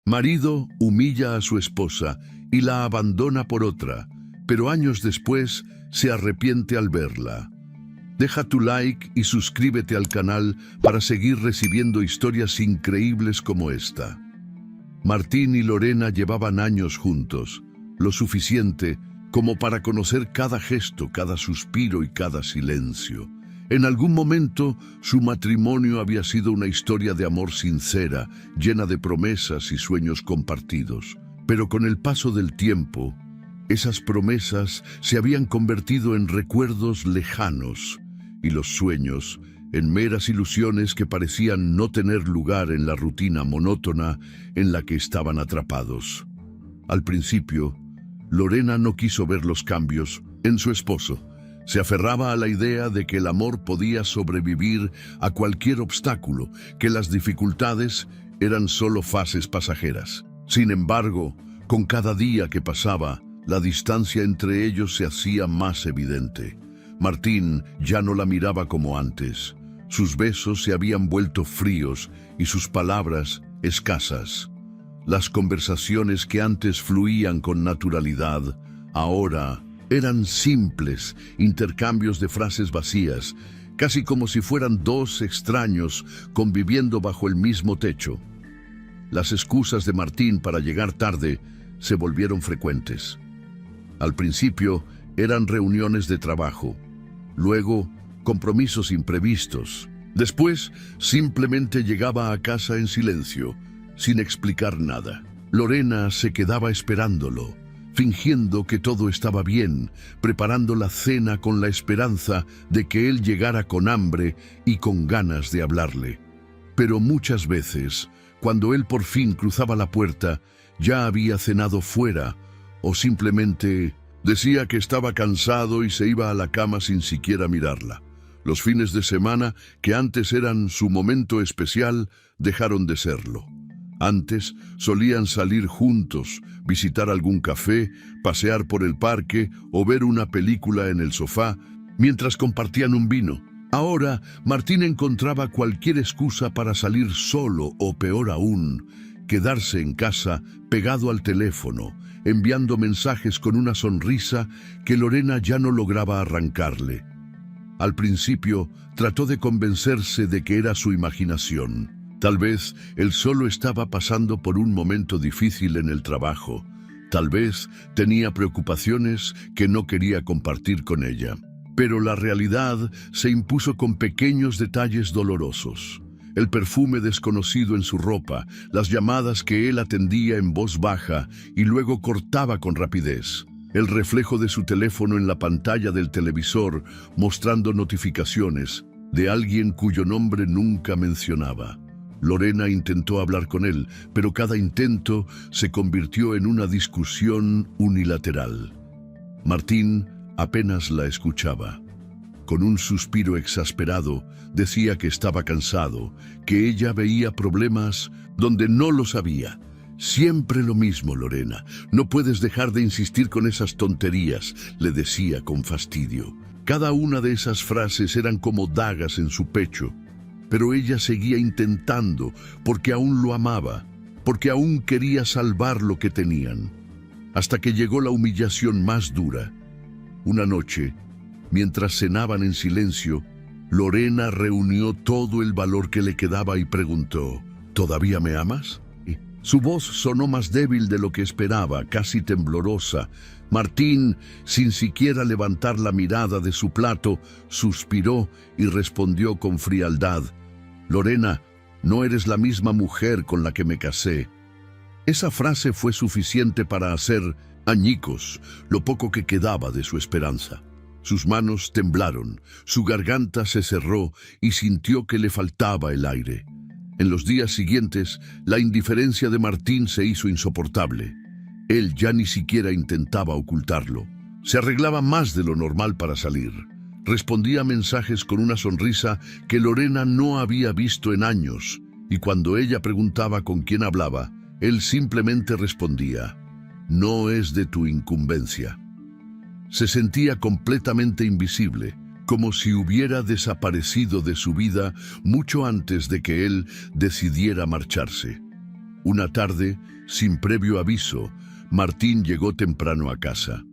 Marido humilla a su esposa y la abandona por otra, pero años después se arrepiente al verla. Deja tu like y suscríbete al canal para seguir recibiendo historias increíbles como esta. Martín y Lorena llevaban años juntos, lo suficiente como para conocer cada gesto, cada suspiro y cada silencio. En algún momento, su matrimonio había sido una historia de amor sincera, llena de promesas y sueños compartidos. Pero con el paso del tiempo, esas promesas se habían convertido en recuerdos lejanos y los sueños en meras ilusiones que parecían no tener lugar en la rutina monótona en la que estaban atrapados. Al principio, Lorena no quiso ver los cambios en su esposo. Se aferraba a la idea de que el amor podía sobrevivir a cualquier obstáculo, que las dificultades eran solo fases pasajeras. Sin embargo, con cada día que pasaba, la distancia entre ellos se hacía más evidente. Martín ya no la miraba como antes. Sus besos se habían vuelto fríos y sus palabras escasas. Las conversaciones que antes fluían con naturalidad, ahora eran simples intercambios de frases vacías, casi como si fueran dos extraños conviviendo bajo el mismo techo. Las excusas de Martín para llegar tarde se volvieron frecuentes. Al principio eran reuniones de trabajo, luego compromisos imprevistos. Después simplemente llegaba a casa en silencio, sin explicar nada. Lorena se quedaba esperándolo, fingiendo que todo estaba bien, preparando la cena con la esperanza de que él llegara con hambre y con ganas de hablarle. Pero muchas veces, cuando él por fin cruzaba la puerta, ya había cenado fuera, o simplemente decía que estaba cansado y se iba a la cama sin siquiera mirarla. Los fines de semana, que antes eran su momento especial, dejaron de serlo. Antes solían salir juntos, visitar algún café, pasear por el parque o ver una película en el sofá mientras compartían un vino. Ahora, Martín encontraba cualquier excusa para salir solo o, peor aún, quedarse en casa pegado al teléfono, enviando mensajes con una sonrisa que Lorena ya no lograba arrancarle. Al principio, trató de convencerse de que era su imaginación. Tal vez él solo estaba pasando por un momento difícil en el trabajo. Tal vez tenía preocupaciones que no quería compartir con ella. Pero la realidad se impuso con pequeños detalles dolorosos. El perfume desconocido en su ropa, las llamadas que él atendía en voz baja y luego cortaba con rapidez. El reflejo de su teléfono en la pantalla del televisor mostrando notificaciones de alguien cuyo nombre nunca mencionaba. Lorena intentó hablar con él, pero cada intento se convirtió en una discusión unilateral. Martín apenas la escuchaba. Con un suspiro exasperado, decía que estaba cansado, que ella veía problemas donde no los había. Siempre lo mismo, Lorena. No puedes dejar de insistir con esas tonterías, le decía con fastidio. Cada una de esas frases eran como dagas en su pecho. Pero ella seguía intentando, porque aún lo amaba, porque aún quería salvar lo que tenían. Hasta que llegó la humillación más dura. Una noche, mientras cenaban en silencio, Lorena reunió todo el valor que le quedaba y preguntó, ¿todavía me amas? Su voz sonó más débil de lo que esperaba, casi temblorosa. Martín, sin siquiera levantar la mirada de su plato, suspiró y respondió con frialdad, «Lorena, no eres la misma mujer con la que me casé». Esa frase fue suficiente para hacer añicos lo poco que quedaba de su esperanza. Sus manos temblaron, su garganta se cerró y sintió que le faltaba el aire. En los días siguientes, la indiferencia de Martín se hizo insoportable. Él ya ni siquiera intentaba ocultarlo. Se arreglaba más de lo normal para salir. Respondía a mensajes con una sonrisa que Lorena no había visto en años, y cuando ella preguntaba con quién hablaba, él simplemente respondía, «No es de tu incumbencia». Se sentía completamente invisible, como si hubiera desaparecido de su vida mucho antes de que él decidiera marcharse. Una tarde, sin previo aviso, Martín llegó temprano a casa.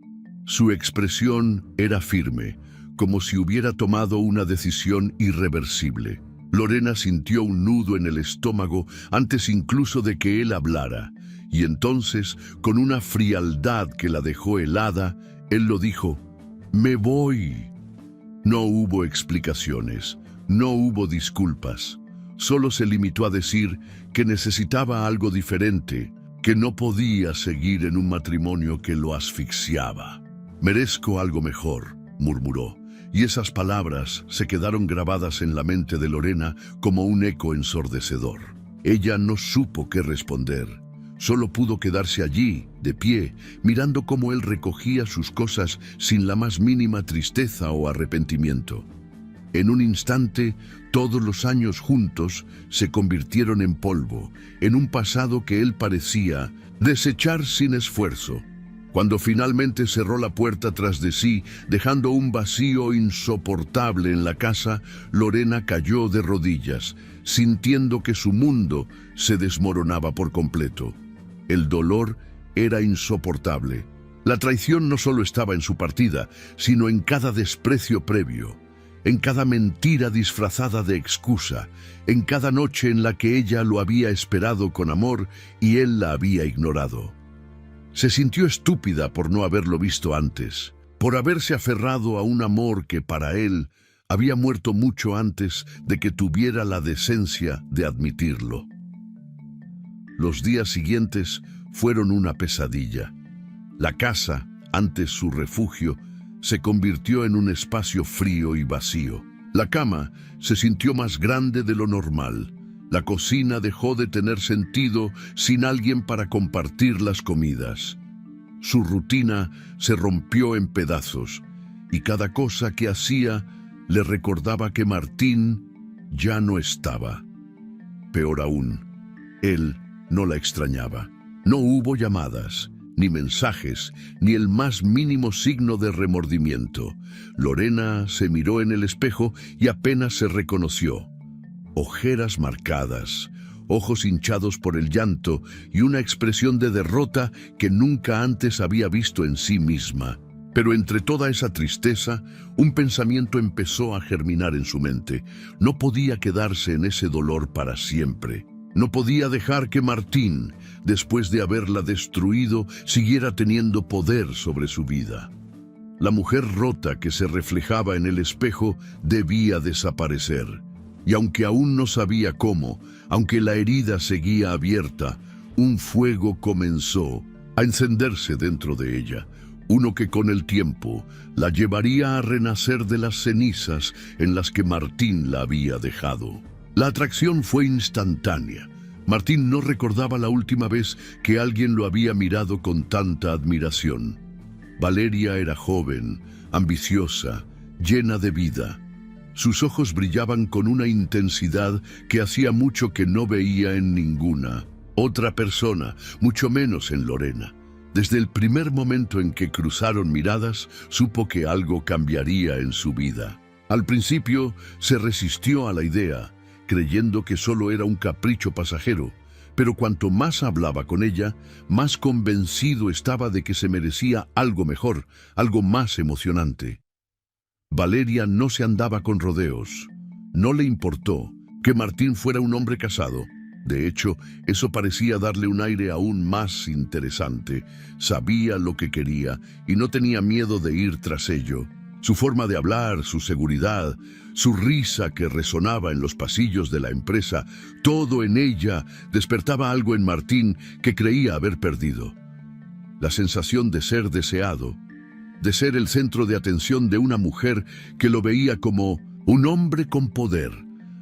Su expresión era firme, como si hubiera tomado una decisión irreversible. Lorena sintió un nudo en el estómago antes incluso de que él hablara, y entonces, con una frialdad que la dejó helada, él lo dijo: «Me voy». No hubo explicaciones, no hubo disculpas. Solo se limitó a decir que necesitaba algo diferente, que no podía seguir en un matrimonio que lo asfixiaba. «Merezco algo mejor», murmuró, y esas palabras se quedaron grabadas en la mente de Lorena como un eco ensordecedor. Ella no supo qué responder. Solo pudo quedarse allí, de pie, mirando cómo él recogía sus cosas sin la más mínima tristeza o arrepentimiento. En un instante, todos los años juntos se convirtieron en polvo, en un pasado que él parecía desechar sin esfuerzo. Cuando finalmente cerró la puerta tras de sí, dejando un vacío insoportable en la casa, Lorena cayó de rodillas, sintiendo que su mundo se desmoronaba por completo. El dolor era insoportable. La traición no solo estaba en su partida, sino en cada desprecio previo, en cada mentira disfrazada de excusa, en cada noche en la que ella lo había esperado con amor y él la había ignorado. Se sintió estúpida por no haberlo visto antes, por haberse aferrado a un amor que para él había muerto mucho antes de que tuviera la decencia de admitirlo. Los días siguientes fueron una pesadilla. La casa, antes su refugio, se convirtió en un espacio frío y vacío. La cama se sintió más grande de lo normal. La cocina dejó de tener sentido sin alguien para compartir las comidas. Su rutina se rompió en pedazos y cada cosa que hacía le recordaba que Martín ya no estaba. Peor aún, él no la extrañaba. No hubo llamadas, ni mensajes, ni el más mínimo signo de remordimiento. Lorena se miró en el espejo y apenas se reconoció. Ojeras marcadas, ojos hinchados por el llanto y una expresión de derrota que nunca antes había visto en sí misma. Pero entre toda esa tristeza, un pensamiento empezó a germinar en su mente. No podía quedarse en ese dolor para siempre. No podía dejar que Martín, después de haberla destruido, siguiera teniendo poder sobre su vida. La mujer rota que se reflejaba en el espejo debía desaparecer. Y aunque aún no sabía cómo, aunque la herida seguía abierta, un fuego comenzó a encenderse dentro de ella, uno que con el tiempo la llevaría a renacer de las cenizas en las que Martín la había dejado. La atracción fue instantánea. Martín no recordaba la última vez que alguien lo había mirado con tanta admiración. Valeria era joven, ambiciosa, llena de vida. Sus ojos brillaban con una intensidad que hacía mucho que no veía en ninguna otra persona, mucho menos en Lorena. Desde el primer momento en que cruzaron miradas, supo que algo cambiaría en su vida. Al principio se resistió a la idea, creyendo que solo era un capricho pasajero, pero cuanto más hablaba con ella, más convencido estaba de que se merecía algo mejor, algo más emocionante. Valeria no se andaba con rodeos. No le importó que Martín fuera un hombre casado. De hecho, eso parecía darle un aire aún más interesante. Sabía lo que quería y no tenía miedo de ir tras ello. Su forma de hablar, su seguridad, su risa que resonaba en los pasillos de la empresa, todo en ella despertaba algo en Martín que creía haber perdido. La sensación de ser deseado, de ser el centro de atención de una mujer que lo veía como un hombre con poder.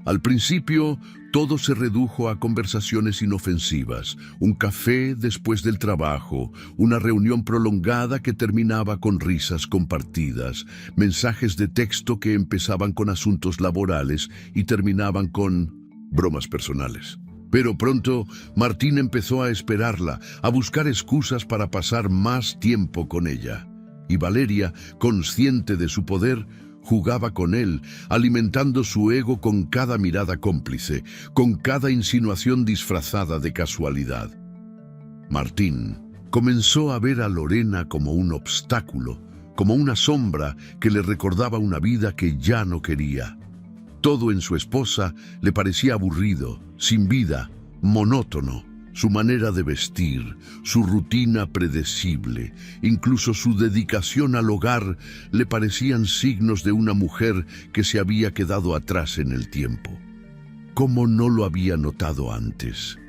Al principio, todo se redujo a conversaciones inofensivas, un café después del trabajo, una reunión prolongada que terminaba con risas compartidas, mensajes de texto que empezaban con asuntos laborales y terminaban con bromas personales. Pero pronto, Martín empezó a esperarla, a buscar excusas para pasar más tiempo con ella. Y Valeria, consciente de su poder, Jugaba con él, alimentando su ego con cada mirada cómplice, con cada insinuación disfrazada de casualidad. Martín comenzó a ver a Lorena como un obstáculo, como una sombra que le recordaba una vida que ya no quería. Todo en su esposa le parecía aburrido, sin vida, monótono. Su manera de vestir, su rutina predecible, incluso su dedicación al hogar le parecían signos de una mujer que se había quedado atrás en el tiempo. ¿Cómo no lo había notado antes?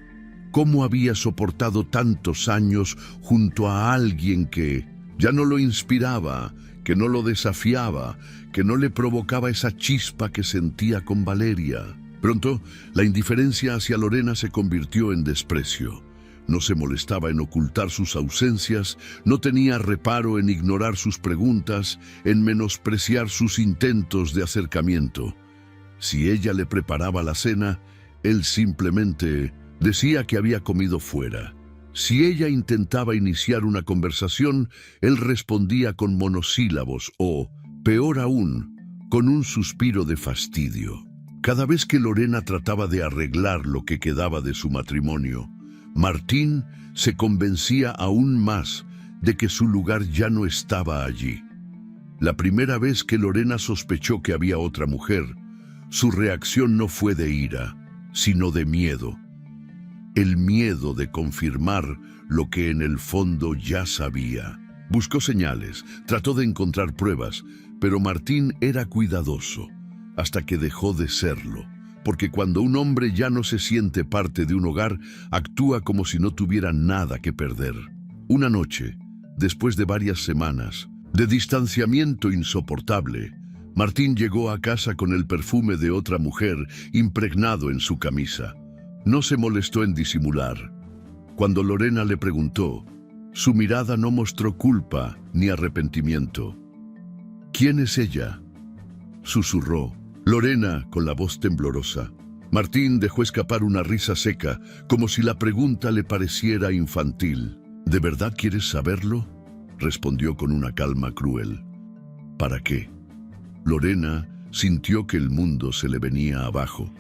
¿Cómo había soportado tantos años junto a alguien que ya no lo inspiraba, que no lo desafiaba, que no le provocaba esa chispa que sentía con Valeria? Pronto, la indiferencia hacia Lorena se convirtió en desprecio. No se molestaba en ocultar sus ausencias, no tenía reparo en ignorar sus preguntas, en menospreciar sus intentos de acercamiento. Si ella le preparaba la cena, él simplemente decía que había comido fuera. Si ella intentaba iniciar una conversación, él respondía con monosílabos o, peor aún, con un suspiro de fastidio. Cada vez que Lorena trataba de arreglar lo que quedaba de su matrimonio, Martín se convencía aún más de que su lugar ya no estaba allí. La primera vez que Lorena sospechó que había otra mujer, su reacción no fue de ira, sino de miedo. El miedo de confirmar lo que en el fondo ya sabía. Buscó señales, trató de encontrar pruebas, pero Martín era cuidadoso, hasta que dejó de serlo, porque cuando un hombre ya no se siente parte de un hogar, actúa como si no tuviera nada que perder. Una noche, después de varias semanas de distanciamiento insoportable, Martín llegó a casa con el perfume de otra mujer impregnado en su camisa. No se molestó en disimular. Cuando Lorena le preguntó, su mirada no mostró culpa ni arrepentimiento. ¿Quién es ella?, susurró Lorena con la voz temblorosa. Martín dejó escapar una risa seca, como si la pregunta le pareciera infantil. ¿De verdad quieres saberlo?, respondió con una calma cruel. ¿Para qué? Lorena sintió que el mundo se le venía abajo.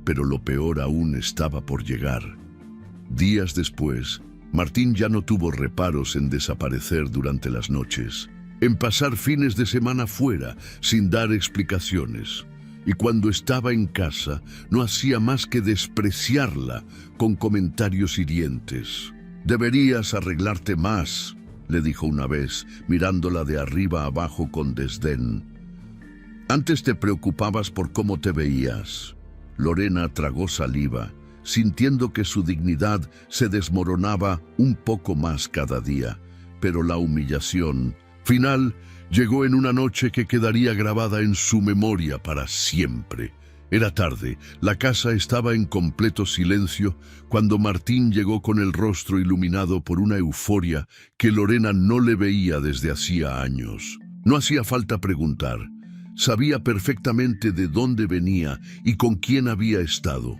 Pero lo peor aún estaba por llegar. Días después, Martín ya no tuvo reparos en desaparecer durante las noches, en pasar fines de semana fuera sin dar explicaciones. Y cuando estaba en casa, no hacía más que despreciarla con comentarios hirientes. «Deberías arreglarte más», le dijo una vez, mirándola de arriba abajo con desdén. «Antes te preocupabas por cómo te veías». Lorena tragó saliva, sintiendo que su dignidad se desmoronaba un poco más cada día, pero la humillación final llegó en una noche que quedaría grabada en su memoria para siempre. Era tarde, la casa estaba en completo silencio cuando Martín llegó con el rostro iluminado por una euforia que Lorena no le veía desde hacía años. No hacía falta preguntar. Sabía perfectamente de dónde venía y con quién había estado.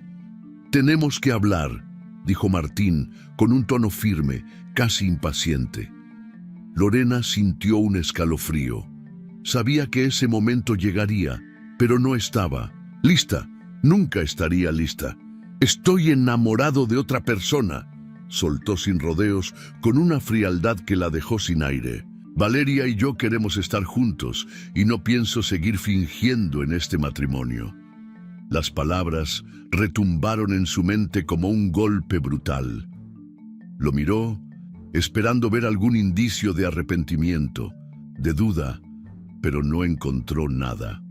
«Tenemos que hablar», dijo Martín con un tono firme, casi impaciente. Lorena sintió un escalofrío. Sabía que ese momento llegaría, pero no estaba lista. Nunca estaría lista. «Estoy enamorado de otra persona», soltó sin rodeos, con una frialdad que la dejó sin aire. «Valeria y yo queremos estar juntos y no pienso seguir fingiendo en este matrimonio». Las palabras retumbaron en su mente como un golpe brutal. Lo miró, esperando ver algún indicio de arrepentimiento, de duda, pero no encontró nada.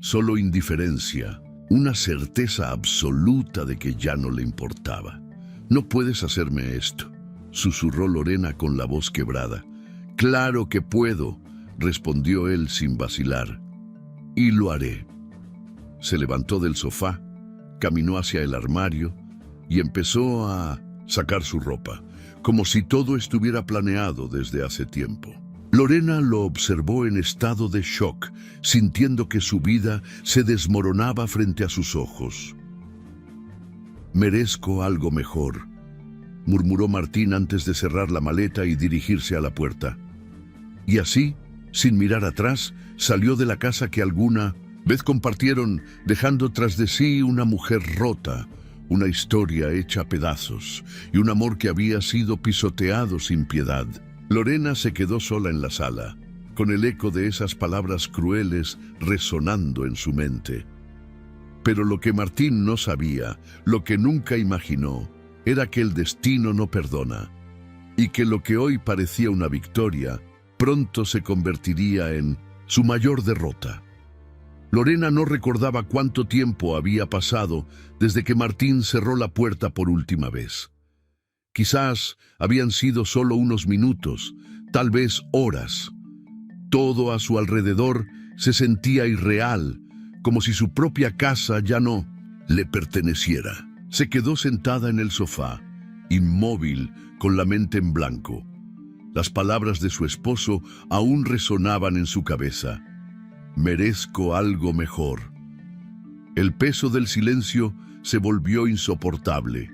Solo indiferencia, una certeza absoluta de que ya no le importaba. «No puedes hacerme esto», susurró Lorena con la voz quebrada. «Claro que puedo», respondió él sin vacilar. «Y lo haré». Se levantó del sofá, caminó hacia el armario y empezó a sacar su ropa, como si todo estuviera planeado desde hace tiempo. Lorena lo observó en estado de shock, sintiendo que su vida se desmoronaba frente a sus ojos. «Merezco algo mejor», murmuró Martín antes de cerrar la maleta y dirigirse a la puerta. Y así Sin mirar atrás, salió de la casa que alguna vez compartieron, dejando tras de sí una mujer rota, una historia hecha a pedazos y un amor que había sido pisoteado sin piedad. Lorena se quedó sola en la sala, con el eco de esas palabras crueles resonando en su mente. Pero lo que Martín no sabía, lo que nunca imaginó, era que el destino no perdona, y que lo que hoy parecía una victoria, pronto se convertiría en su mayor derrota. Lorena no recordaba cuánto tiempo había pasado desde que Martín cerró la puerta por última vez. Quizás habían sido solo unos minutos, tal vez horas. Todo a su alrededor se sentía irreal, como si su propia casa ya no le perteneciera. Se quedó sentada en el sofá, inmóvil, con la mente en blanco. Las palabras de su esposo aún resonaban en su cabeza. Merezco algo mejor. El peso del silencio se volvió insoportable.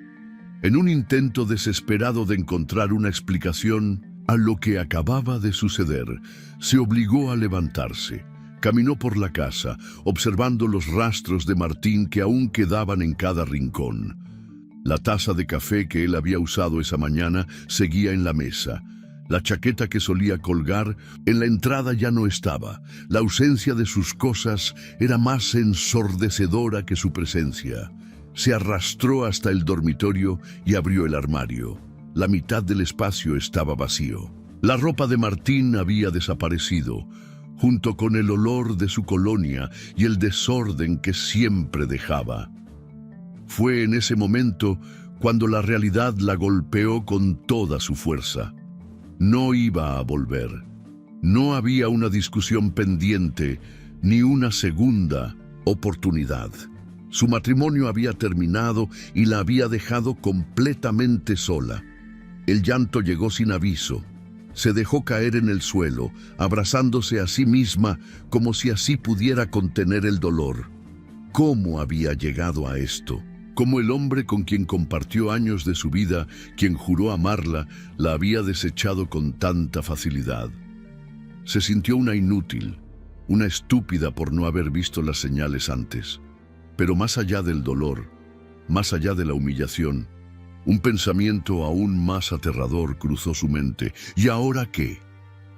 En un intento desesperado de encontrar una explicación a lo que acababa de suceder, se obligó a levantarse. Caminó por la casa, observando los rastros de Martín que aún quedaban en cada rincón. La taza de café que él había usado esa mañana seguía en la mesa. La chaqueta que solía colgar en la entrada ya no estaba. La ausencia de sus cosas era más ensordecedora que su presencia. Se arrastró hasta el dormitorio y abrió el armario. La mitad del espacio estaba vacío. La ropa de Martín había desaparecido, junto con el olor de su colonia y el desorden que siempre dejaba. Fue en ese momento cuando la realidad la golpeó con toda su fuerza. No iba a volver. No había una discusión pendiente, ni una segunda oportunidad. Su matrimonio había terminado y la había dejado completamente sola. El llanto llegó sin aviso. Se dejó caer en el suelo, abrazándose a sí misma como si así pudiera contener el dolor. ¿Cómo había llegado a esto? Como el hombre con quien compartió años de su vida, quien juró amarla, la había desechado con tanta facilidad. Se sintió una inútil, una estúpida por no haber visto las señales antes. Pero más allá del dolor, más allá de la humillación, un pensamiento aún más aterrador cruzó su mente. ¿Y ahora qué?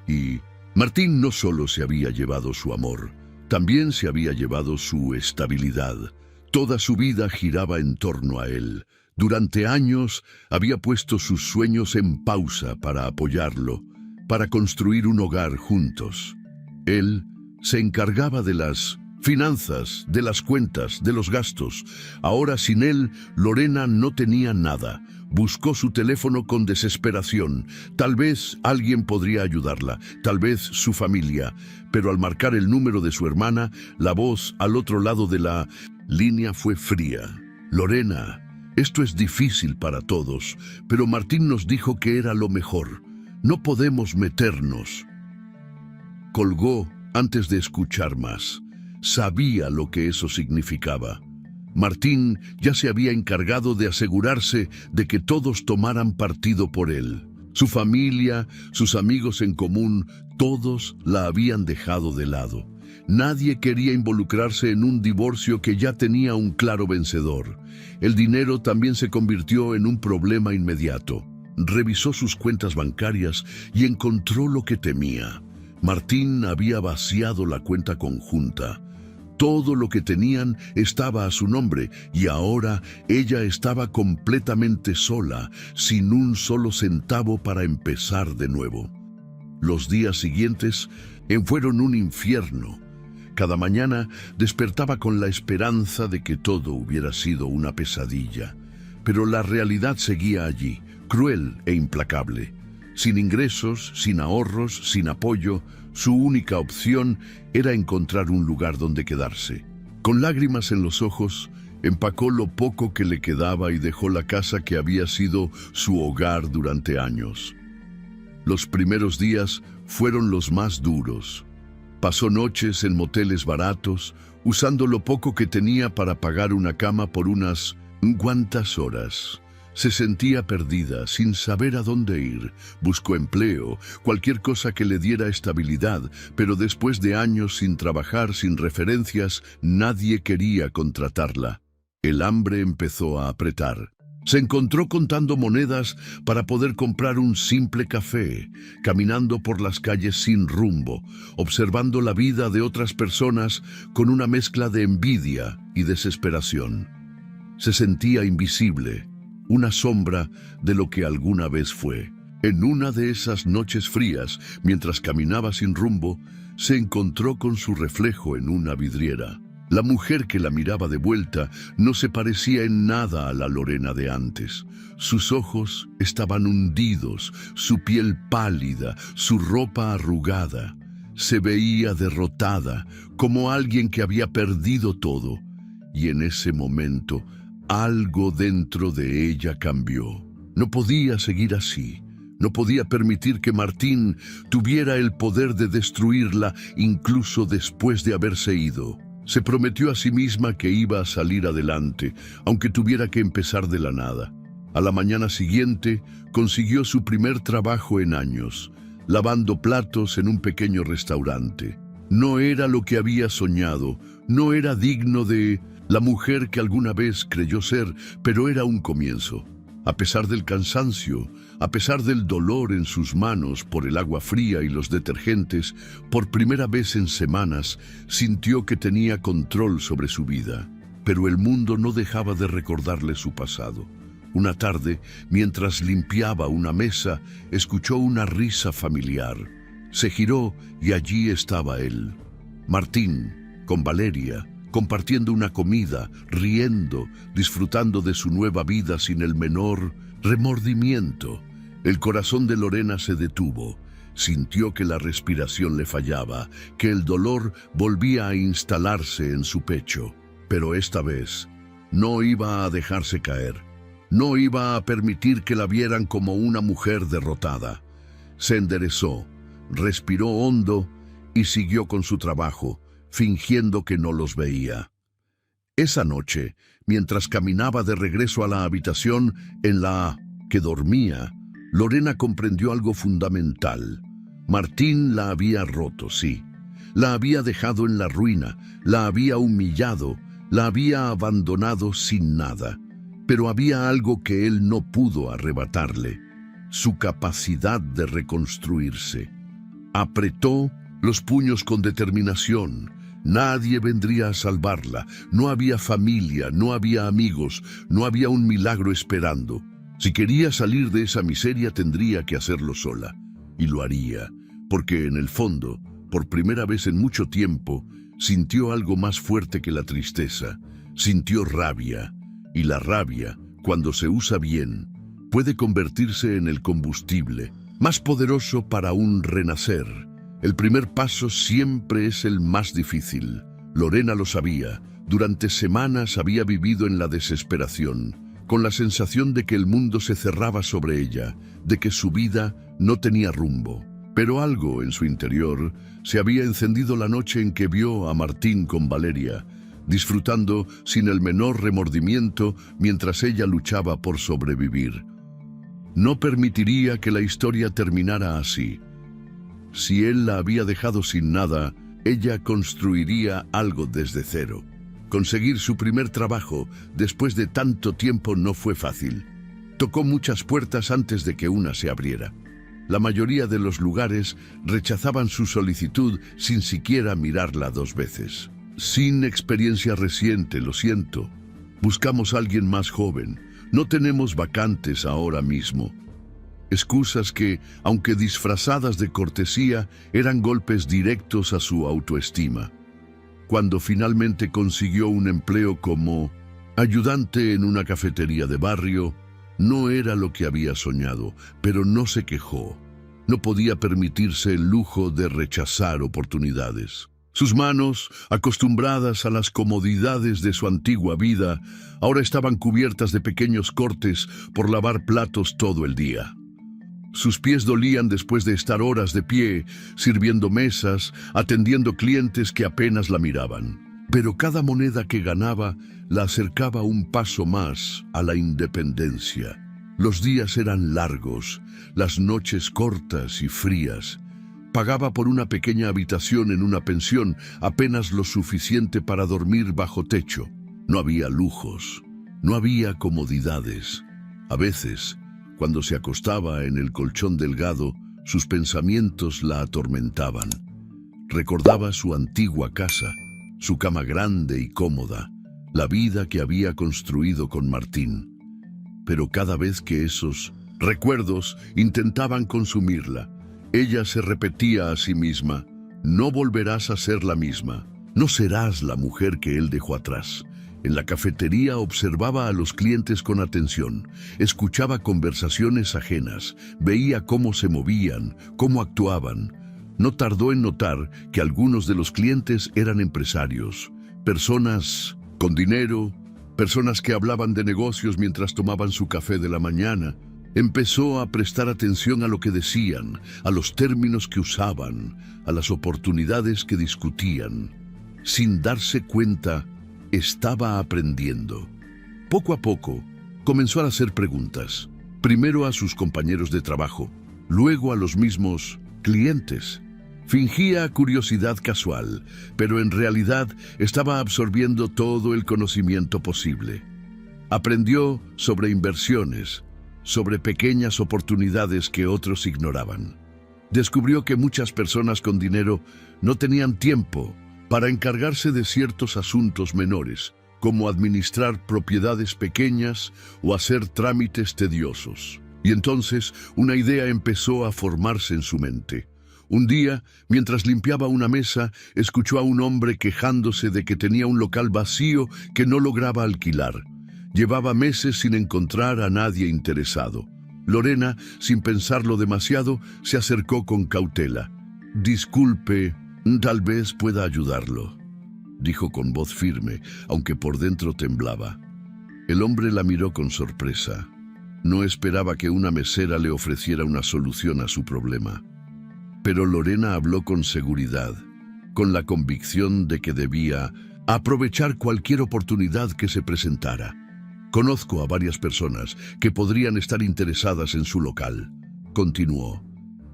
Y Martín no solo se había llevado su amor, también se había llevado su estabilidad. Toda su vida giraba en torno a él. Durante años había puesto sus sueños en pausa para apoyarlo, para construir un hogar juntos. Él se encargaba de las finanzas, de las cuentas, de los gastos. Ahora sin él, Lorena no tenía nada. Buscó su teléfono con desesperación. Tal vez alguien podría ayudarla, tal vez su familia. Pero al marcar el número de su hermana, la voz al otro lado de la línea fue fría. Lorena, esto es difícil para todos, pero Martín nos dijo que era lo mejor. No podemos meternos. Colgó antes de escuchar más. Sabía lo que eso significaba. Martín ya se había encargado de asegurarse de que todos tomaran partido por él. Su familia, sus amigos en común, todos la habían dejado de lado. Nadie quería involucrarse en un divorcio que ya tenía un claro vencedor. El dinero también se convirtió en un problema inmediato. Revisó sus cuentas bancarias y encontró lo que temía. Martín había vaciado la cuenta conjunta. Todo lo que tenían estaba a su nombre y ahora ella estaba completamente sola, sin un solo centavo para empezar de nuevo. Los días siguientes fueron un infierno. Cada mañana despertaba con la esperanza de que todo hubiera sido una pesadilla. Pero la realidad seguía allí, cruel e implacable. Sin ingresos, sin ahorros, sin apoyo, su única opción era encontrar un lugar donde quedarse. Con lágrimas en los ojos, empacó lo poco que le quedaba y dejó la casa que había sido su hogar durante años. Los primeros días fueron los más duros. Pasó noches en moteles baratos, usando lo poco que tenía para pagar una cama por unas cuantas horas. Se sentía perdida, sin saber a dónde ir. Buscó empleo, cualquier cosa que le diera estabilidad, pero después de años sin trabajar, sin referencias, nadie quería contratarla. El hambre empezó a apretar. Se encontró contando monedas para poder comprar un simple café, caminando por las calles sin rumbo, observando la vida de otras personas con una mezcla de envidia y desesperación. Se sentía invisible, una sombra de lo que alguna vez fue. En una de esas noches frías, mientras caminaba sin rumbo, se encontró con su reflejo en una vidriera. La mujer que la miraba de vuelta no se parecía en nada a la Lorena de antes. Sus ojos estaban hundidos, su piel pálida, su ropa arrugada. Se veía derrotada, como alguien que había perdido todo. Y en ese momento, algo dentro de ella cambió. No podía seguir así. No podía permitir que Martín tuviera el poder de destruirla incluso después de haberse ido. Se prometió a sí misma que iba a salir adelante, aunque tuviera que empezar de la nada. A la mañana siguiente, consiguió su primer trabajo en años, lavando platos en un pequeño restaurante. No era lo que había soñado, no era digno de la mujer que alguna vez creyó ser, pero era un comienzo. A pesar del cansancio, a pesar del dolor en sus manos por el agua fría y los detergentes, por primera vez en semanas sintió que tenía control sobre su vida. Pero el mundo no dejaba de recordarle su pasado. Una tarde, mientras limpiaba una mesa, escuchó una risa familiar. Se giró y allí estaba él, Martín, con Valeria, compartiendo una comida, riendo, disfrutando de su nueva vida sin el menor remordimiento. El corazón de Lorena se detuvo. Sintió que la respiración le fallaba, que el dolor volvía a instalarse en su pecho. Pero esta vez no iba a dejarse caer. No iba a permitir que la vieran como una mujer derrotada. Se enderezó, respiró hondo y siguió con su trabajo, fingiendo que no los veía. Esa noche, mientras caminaba de regreso a la habitación en la que dormía, Lorena comprendió algo fundamental. Martín la había roto, sí. La había dejado en la ruina, la había humillado, la había abandonado sin nada. Pero había algo que él no pudo arrebatarle: su capacidad de reconstruirse. Apretó los puños con determinación. Nadie vendría a salvarla. No había familia, no había amigos, no había un milagro esperando. Si quería salir de esa miseria, tendría que hacerlo sola. Y lo haría, porque en el fondo, por primera vez en mucho tiempo, sintió algo más fuerte que la tristeza. Sintió rabia. Y la rabia, cuando se usa bien, puede convertirse en el combustible más poderoso para un renacer. El primer paso siempre es el más difícil. Lorena lo sabía. Durante semanas había vivido en la desesperación, con la sensación de que el mundo se cerraba sobre ella, de que su vida no tenía rumbo. Pero algo en su interior se había encendido la noche en que vio a Martín con Valeria, disfrutando sin el menor remordimiento mientras ella luchaba por sobrevivir. No permitiría que la historia terminara así. Si él la había dejado sin nada, ella construiría algo desde cero. Conseguir su primer trabajo después de tanto tiempo no fue fácil. Tocó muchas puertas antes de que una se abriera. La mayoría de los lugares rechazaban su solicitud sin siquiera mirarla dos veces. Sin experiencia reciente, lo siento. Buscamos a alguien más joven. No tenemos vacantes ahora mismo. Excusas que, aunque disfrazadas de cortesía, eran golpes directos a su autoestima. Cuando finalmente consiguió un empleo como ayudante en una cafetería de barrio, no era lo que había soñado, pero no se quejó. No podía permitirse el lujo de rechazar oportunidades. Sus manos, acostumbradas a las comodidades de su antigua vida, ahora estaban cubiertas de pequeños cortes por lavar platos todo el día. Sus pies dolían después de estar horas de pie, sirviendo mesas, atendiendo clientes que apenas la miraban. Pero cada moneda que ganaba la acercaba un paso más a la independencia. Los días eran largos, las noches cortas y frías. Pagaba por una pequeña habitación en una pensión, apenas lo suficiente para dormir bajo techo. No había lujos, no había comodidades. A veces, cuando se acostaba en el colchón delgado, sus pensamientos la atormentaban. Recordaba su antigua casa, su cama grande y cómoda, la vida que había construido con Martín. Pero cada vez que esos recuerdos intentaban consumirla, ella se repetía a sí misma: no volverás a ser la misma, no serás la mujer que él dejó atrás. En la cafetería observaba a los clientes con atención, escuchaba conversaciones ajenas, veía cómo se movían, cómo actuaban. No tardó en notar que algunos de los clientes eran empresarios, personas con dinero, personas que hablaban de negocios mientras tomaban su café de la mañana. Empezó a prestar atención a lo que decían, a los términos que usaban, a las oportunidades que discutían. Sin darse cuenta, estaba aprendiendo. Poco a poco, comenzó a hacer preguntas, primero a sus compañeros de trabajo, luego a los mismos clientes. Fingía curiosidad casual, pero en realidad estaba absorbiendo todo el conocimiento posible. Aprendió sobre inversiones, sobre pequeñas oportunidades que otros ignoraban. Descubrió que muchas personas con dinero no tenían tiempo para encargarse de ciertos asuntos menores, como administrar propiedades pequeñas o hacer trámites tediosos. Y entonces una idea empezó a formarse en su mente. Un día, mientras limpiaba una mesa, escuchó a un hombre quejándose de que tenía un local vacío que no lograba alquilar. Llevaba meses sin encontrar a nadie interesado. Lorena, sin pensarlo demasiado, se acercó con cautela. «Disculpe, tal vez pueda ayudarlo», dijo con voz firme, aunque por dentro temblaba. El hombre la miró con sorpresa. No esperaba que una mesera le ofreciera una solución a su problema. Pero Lorena habló con seguridad, con la convicción de que debía aprovechar cualquier oportunidad que se presentara. «Conozco a varias personas que podrían estar interesadas en su local», continuó.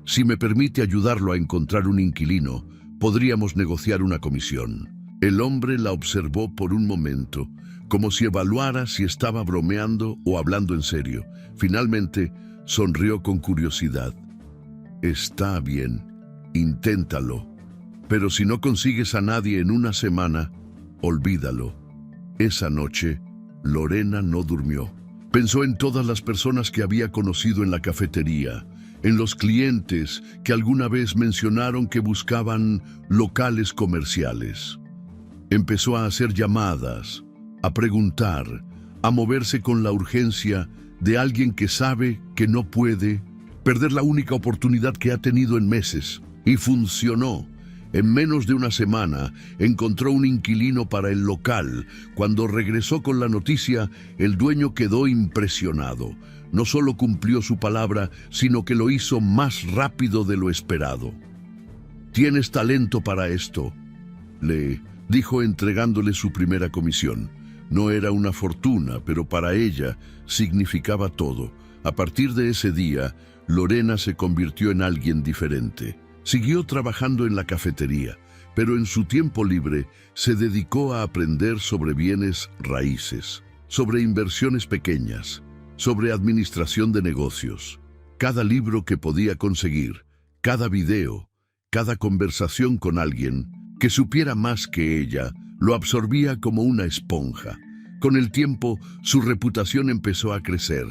«Si me permite ayudarlo a encontrar un inquilino, podríamos negociar una comisión». El hombre la observó por un momento, como si evaluara si estaba bromeando o hablando en serio. Finalmente, sonrió con curiosidad. «Está bien, inténtalo. Pero si no consigues a nadie en una semana, olvídalo». Esa noche, Lorena no durmió. Pensó en todas las personas que había conocido en la cafetería, en los clientes que alguna vez mencionaron que buscaban locales comerciales. Empezó a hacer llamadas, a preguntar, a moverse con la urgencia de alguien que sabe que no puede perder la única oportunidad que ha tenido en meses. Y funcionó. En menos de una semana encontró un inquilino para el local. Cuando regresó con la noticia, el dueño quedó impresionado. No solo cumplió su palabra, sino que lo hizo más rápido de lo esperado. «Tienes talento para esto», le dijo entregándole su primera comisión. No era una fortuna, pero para ella significaba todo. A partir de ese día, Lorena se convirtió en alguien diferente. Siguió trabajando en la cafetería, pero en su tiempo libre se dedicó a aprender sobre bienes raíces, sobre inversiones pequeñas, sobre administración de negocios. Cada libro que podía conseguir, cada video, cada conversación con alguien que supiera más que ella, lo absorbía como una esponja. Con el tiempo, su reputación empezó a crecer.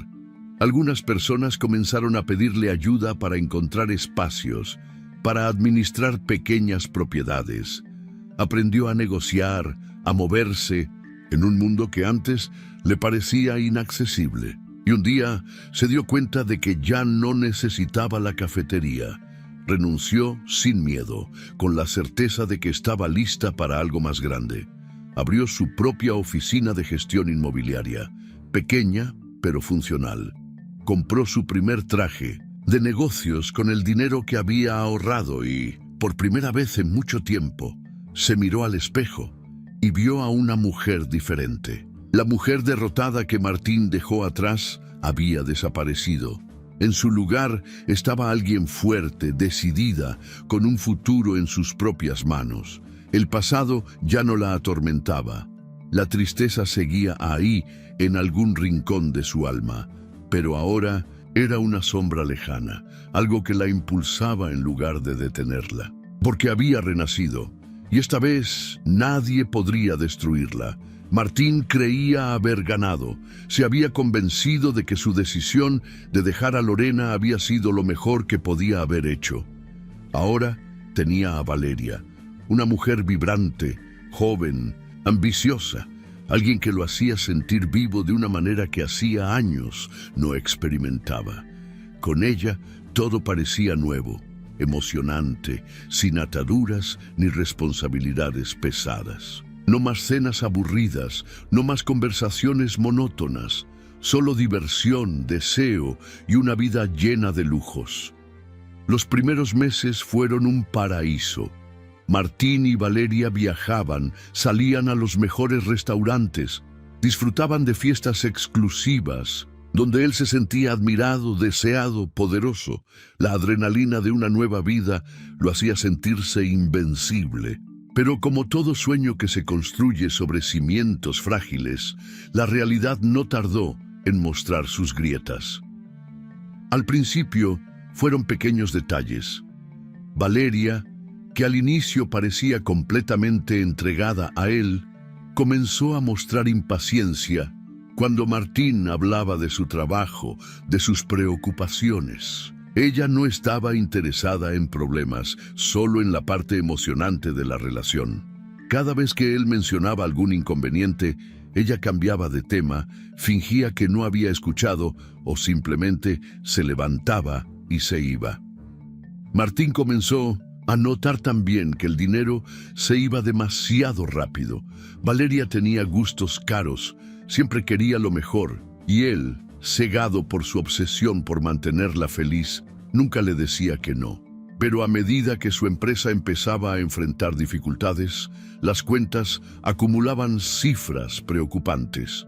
Algunas personas comenzaron a pedirle ayuda para encontrar espacios, para administrar pequeñas propiedades. Aprendió a negociar, a moverse, en un mundo que antes le parecía inaccesible. Y un día se dio cuenta de que ya no necesitaba la cafetería. Renunció sin miedo, con la certeza de que estaba lista para algo más grande. Abrió su propia oficina de gestión inmobiliaria, pequeña pero funcional. Compró su primer traje de negocios con el dinero que había ahorrado y, por primera vez en mucho tiempo, se miró al espejo y vio a una mujer diferente. La mujer derrotada que Martín dejó atrás había desaparecido. En su lugar estaba alguien fuerte, decidida, con un futuro en sus propias manos. El pasado ya no la atormentaba. La tristeza seguía ahí, en algún rincón de su alma, pero ahora era una sombra lejana, algo que la impulsaba en lugar de detenerla. Porque había renacido, y esta vez nadie podría destruirla. Martín creía haber ganado. Se había convencido de que su decisión de dejar a Lorena había sido lo mejor que podía haber hecho. Ahora tenía a Valeria, una mujer vibrante, joven, ambiciosa, alguien que lo hacía sentir vivo de una manera que hacía años no experimentaba. Con ella todo parecía nuevo, emocionante, sin ataduras ni responsabilidades pesadas. No más cenas aburridas, no más conversaciones monótonas, solo diversión, deseo y una vida llena de lujos. Los primeros meses fueron un paraíso. Martín y Valeria viajaban, salían a los mejores restaurantes, disfrutaban de fiestas exclusivas, donde él se sentía admirado, deseado, poderoso. La adrenalina de una nueva vida lo hacía sentirse invencible. Pero como todo sueño que se construye sobre cimientos frágiles, la realidad no tardó en mostrar sus grietas. Al principio fueron pequeños detalles. Valeria, que al inicio parecía completamente entregada a él, comenzó a mostrar impaciencia cuando Martín hablaba de su trabajo, de sus preocupaciones. Ella no estaba interesada en problemas, solo en la parte emocionante de la relación. Cada vez que él mencionaba algún inconveniente, ella cambiaba de tema, fingía que no había escuchado o simplemente se levantaba y se iba. Martín comenzó a notar también que el dinero se iba demasiado rápido. Valeria tenía gustos caros, siempre quería lo mejor, y él, cegado por su obsesión por mantenerla feliz, nunca le decía que no. Pero a medida que su empresa empezaba a enfrentar dificultades, las cuentas acumulaban cifras preocupantes.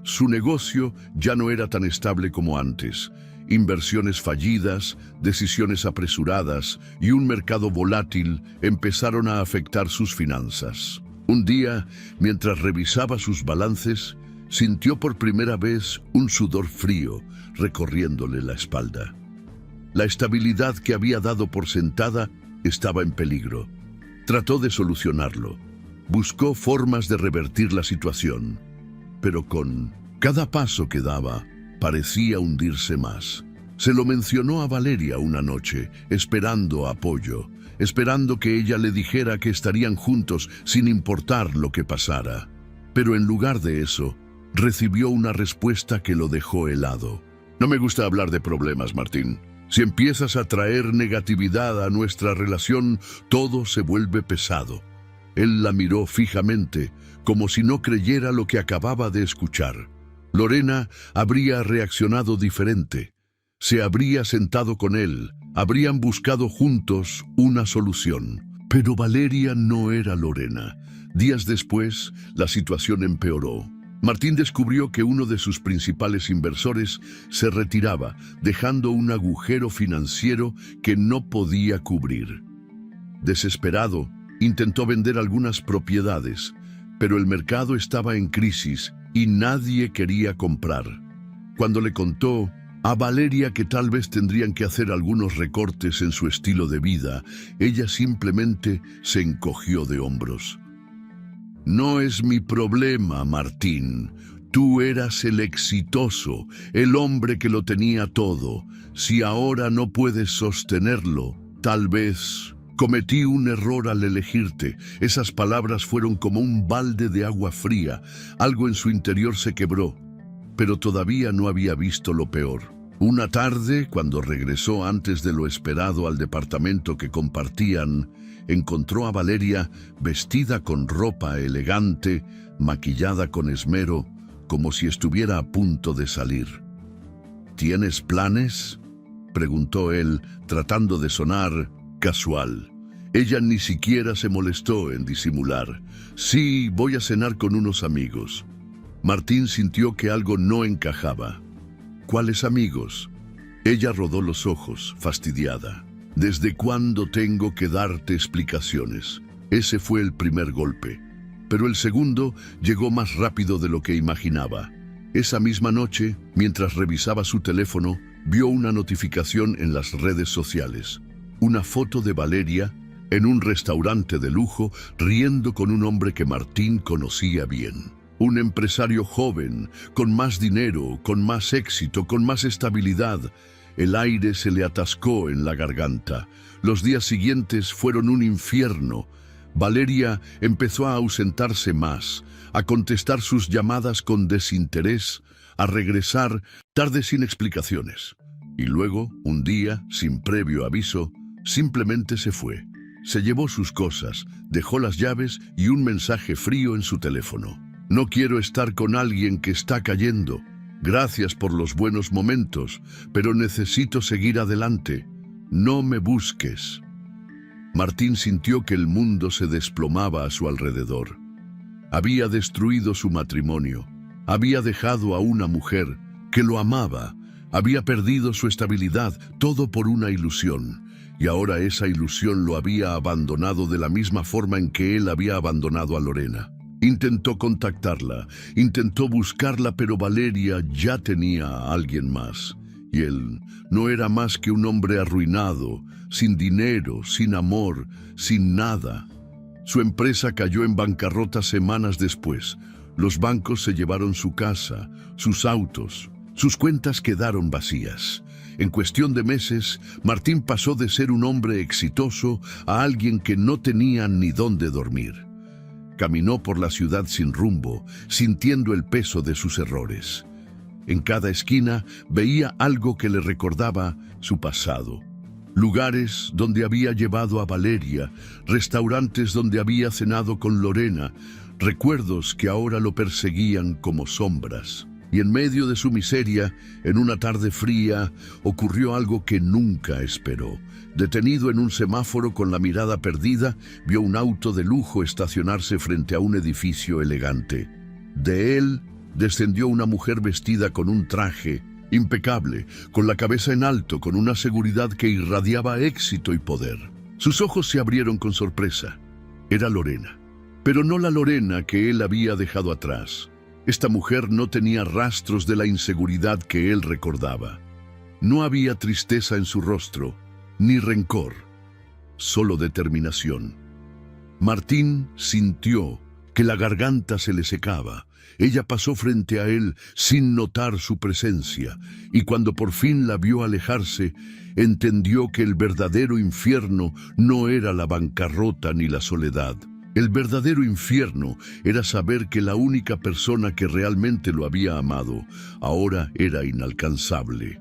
Su negocio ya no era tan estable como antes. Inversiones fallidas, decisiones apresuradas y un mercado volátil empezaron a afectar sus finanzas. Un día, mientras revisaba sus balances, sintió por primera vez un sudor frío recorriéndole la espalda. La estabilidad que había dado por sentada estaba en peligro. Trató de solucionarlo. Buscó formas de revertir la situación, pero con cada paso que daba, parecía hundirse más. Se lo mencionó a Valeria una noche, esperando apoyo, esperando que ella le dijera que estarían juntos sin importar lo que pasara. Pero en lugar de eso, recibió una respuesta que lo dejó helado. No me gusta hablar de problemas, Martín. Si empiezas a traer negatividad a nuestra relación, todo se vuelve pesado. Él la miró fijamente, como si no creyera lo que acababa de escuchar. Lorena habría reaccionado diferente. Se habría sentado con él, habrían buscado juntos una solución. Pero Valeria no era Lorena. Días después, la situación empeoró. Martín descubrió que uno de sus principales inversores se retiraba, dejando un agujero financiero que no podía cubrir. Desesperado, intentó vender algunas propiedades, pero el mercado estaba en crisis y nadie quería comprar. Cuando le contó a Valeria que tal vez tendrían que hacer algunos recortes en su estilo de vida, ella simplemente se encogió de hombros. No es mi problema, Martín. Tú eras el exitoso, el hombre que lo tenía todo. Si ahora no puedes sostenerlo, tal vez cometí un error al elegirte. Esas palabras fueron como un balde de agua fría. Algo en su interior se quebró, pero todavía no había visto lo peor. Una tarde, cuando regresó antes de lo esperado al departamento que compartían, encontró a Valeria vestida con ropa elegante, maquillada con esmero, como si estuviera a punto de salir. ¿Tienes planes?, preguntó él, tratando de sonar casual. Ella ni siquiera se molestó en disimular. Sí, voy a cenar con unos amigos. Martín sintió que algo no encajaba. ¿Cuáles amigos? Ella rodó los ojos, fastidiada. ¿Desde cuándo tengo que darte explicaciones? Ese fue el primer golpe. Pero el segundo llegó más rápido de lo que imaginaba. Esa misma noche, mientras revisaba su teléfono, vio una notificación en las redes sociales. Una foto de Valeria en un restaurante de lujo, riendo con un hombre que Martín conocía bien. Un empresario joven, con más dinero, con más éxito, con más estabilidad. El aire se le atascó en la garganta. Los días siguientes fueron un infierno. Valeria empezó a ausentarse más, a contestar sus llamadas con desinterés, a regresar tarde sin explicaciones. Y luego, un día, sin previo aviso, simplemente se fue. Se llevó sus cosas, dejó las llaves y un mensaje frío en su teléfono. No quiero estar con alguien que está cayendo. Gracias por los buenos momentos, pero necesito seguir adelante. No me busques. Martín sintió que el mundo se desplomaba a su alrededor. Había destruido su matrimonio. Había dejado a una mujer que lo amaba. Había perdido su estabilidad, todo por una ilusión. Y ahora esa ilusión lo había abandonado de la misma forma en que él había abandonado a Lorena. Intentó contactarla, intentó buscarla, pero Valeria ya tenía a alguien más. Y él no era más que un hombre arruinado, sin dinero, sin amor, sin nada. Su empresa cayó en bancarrota semanas después. Los bancos se llevaron su casa, sus autos. Sus cuentas quedaron vacías. En cuestión de meses, Martín pasó de ser un hombre exitoso a alguien que no tenía ni dónde dormir. Caminó por la ciudad sin rumbo, sintiendo el peso de sus errores. En cada esquina veía algo que le recordaba su pasado. Lugares donde había llevado a Valeria, restaurantes donde había cenado con Lorena, recuerdos que ahora lo perseguían como sombras. Y en medio de su miseria, en una tarde fría, ocurrió algo que nunca esperó. Detenido en un semáforo con la mirada perdida, vio un auto de lujo estacionarse frente a un edificio elegante. De él descendió una mujer vestida con un traje impecable, con la cabeza en alto, con una seguridad que irradiaba éxito y poder. Sus ojos se abrieron con sorpresa. Era Lorena, pero no la Lorena que él había dejado atrás. Esta mujer no tenía rastros de la inseguridad que él recordaba. No había tristeza en su rostro, ni rencor, solo determinación. Martín sintió que la garganta se le secaba. Ella pasó frente a él sin notar su presencia, y cuando por fin la vio alejarse, entendió que el verdadero infierno no era la bancarrota ni la soledad. El verdadero infierno era saber que la única persona que realmente lo había amado ahora era inalcanzable.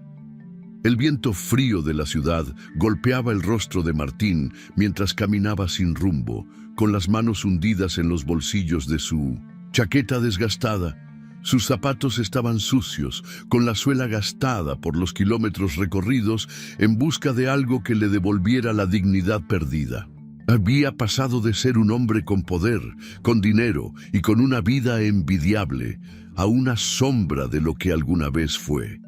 El viento frío de la ciudad golpeaba el rostro de Martín mientras caminaba sin rumbo, con las manos hundidas en los bolsillos de su chaqueta desgastada. Sus zapatos estaban sucios, con la suela gastada por los kilómetros recorridos en busca de algo que le devolviera la dignidad perdida. Había pasado de ser un hombre con poder, con dinero y con una vida envidiable, a una sombra de lo que alguna vez fue.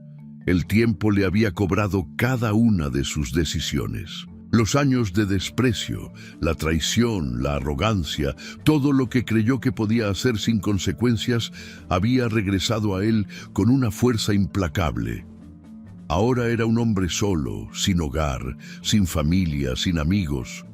El tiempo le había cobrado cada una de sus decisiones. Los años de desprecio, la traición, la arrogancia, todo lo que creyó que podía hacer sin consecuencias, había regresado a él con una fuerza implacable. Ahora era un hombre solo, sin hogar, sin familia, sin amigos.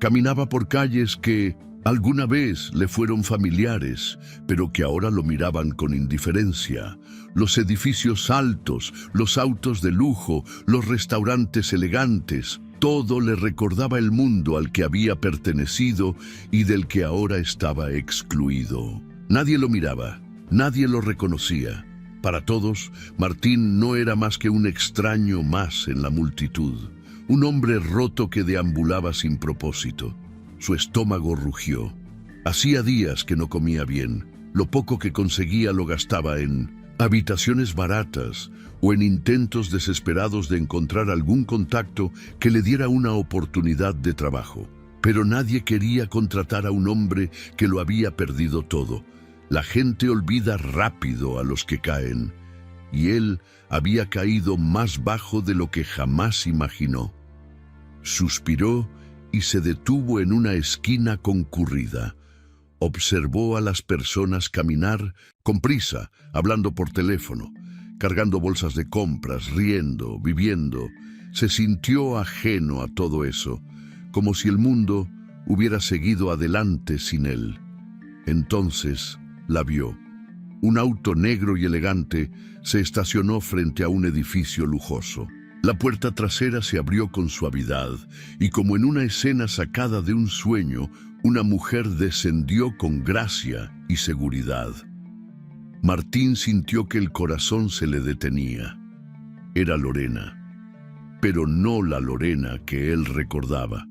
Caminaba por calles que alguna vez le fueron familiares, pero que ahora lo miraban con indiferencia. Los edificios altos, los autos de lujo, los restaurantes elegantes, todo le recordaba el mundo al que había pertenecido y del que ahora estaba excluido. Nadie lo miraba, nadie lo reconocía. Para todos, Martín no era más que un extraño más en la multitud. Un hombre roto que deambulaba sin propósito. Su estómago rugió. Hacía días que no comía bien. Lo poco que conseguía lo gastaba en habitaciones baratas o en intentos desesperados de encontrar algún contacto que le diera una oportunidad de trabajo. Pero nadie quería contratar a un hombre que lo había perdido todo. La gente olvida rápido a los que caen, y él había caído más bajo de lo que jamás imaginó. Suspiró y se detuvo en una esquina concurrida. Observó a las personas caminar con prisa, hablando por teléfono, cargando bolsas de compras, riendo, viviendo. Se sintió ajeno a todo eso, como si el mundo hubiera seguido adelante sin él. Entonces la vio. Un auto negro y elegante se estacionó frente a un edificio lujoso. La puerta trasera se abrió con suavidad y, como en una escena sacada de un sueño, una mujer descendió con gracia y seguridad. Martín sintió que el corazón se le detenía. Era Lorena, pero no la Lorena que él recordaba.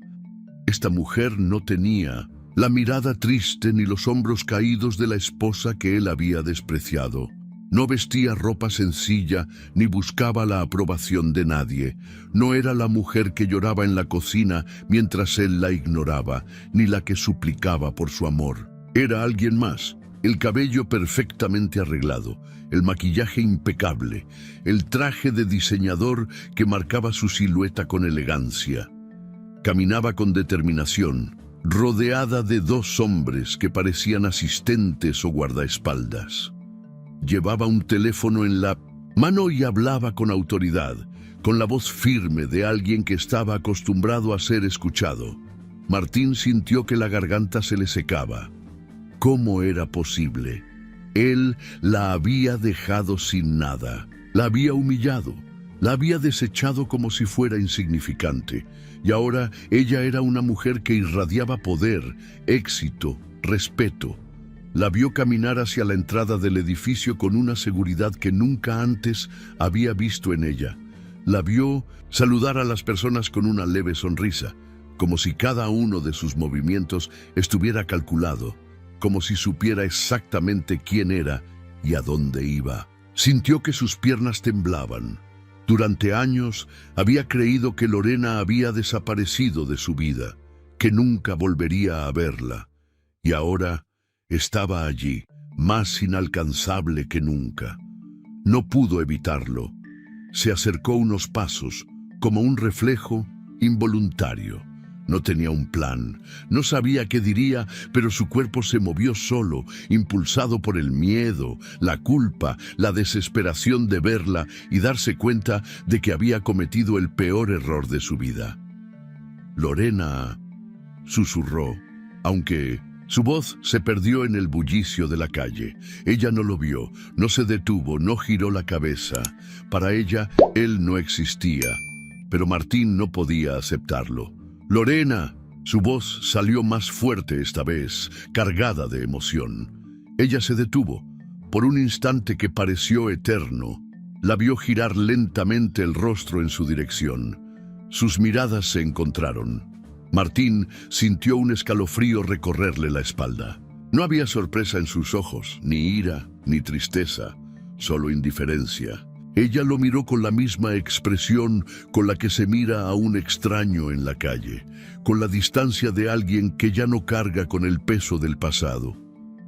Esta mujer no tenía la mirada triste ni los hombros caídos de la esposa que él había despreciado. No vestía ropa sencilla ni buscaba la aprobación de nadie. No era la mujer que lloraba en la cocina mientras él la ignoraba, ni la que suplicaba por su amor. Era alguien más. El cabello perfectamente arreglado, el maquillaje impecable, el traje de diseñador que marcaba su silueta con elegancia. Caminaba con determinación, rodeada de dos hombres que parecían asistentes o guardaespaldas. Llevaba un teléfono en la mano y hablaba con autoridad, con la voz firme de alguien que estaba acostumbrado a ser escuchado. Martín sintió que la garganta se le secaba. ¿Cómo era posible? Él la había dejado sin nada, la había humillado, la había desechado como si fuera insignificante, y ahora ella era una mujer que irradiaba poder, éxito, respeto. La vio caminar hacia la entrada del edificio con una seguridad que nunca antes había visto en ella. La vio saludar a las personas con una leve sonrisa, como si cada uno de sus movimientos estuviera calculado, como si supiera exactamente quién era y a dónde iba. Sintió que sus piernas temblaban. Durante años había creído que Lorena había desaparecido de su vida, que nunca volvería a verla. Y ahora estaba allí, más inalcanzable que nunca. No pudo evitarlo. Se acercó unos pasos, como un reflejo involuntario. No tenía un plan, no sabía qué diría, pero su cuerpo se movió solo, impulsado por el miedo, la culpa, la desesperación de verla y darse cuenta de que había cometido el peor error de su vida. Lorena, susurró, aunque su voz se perdió en el bullicio de la calle. Ella no lo vio, no se detuvo, no giró la cabeza. Para ella, él no existía, pero Martín no podía aceptarlo. «Lorena», su voz salió más fuerte esta vez, cargada de emoción. Ella se detuvo, por un instante que pareció eterno. La vio girar lentamente el rostro en su dirección. Sus miradas se encontraron. Martín sintió un escalofrío recorrerle la espalda. No había sorpresa en sus ojos, ni ira, ni tristeza, solo indiferencia. Ella lo miró con la misma expresión con la que se mira a un extraño en la calle, con la distancia de alguien que ya no carga con el peso del pasado.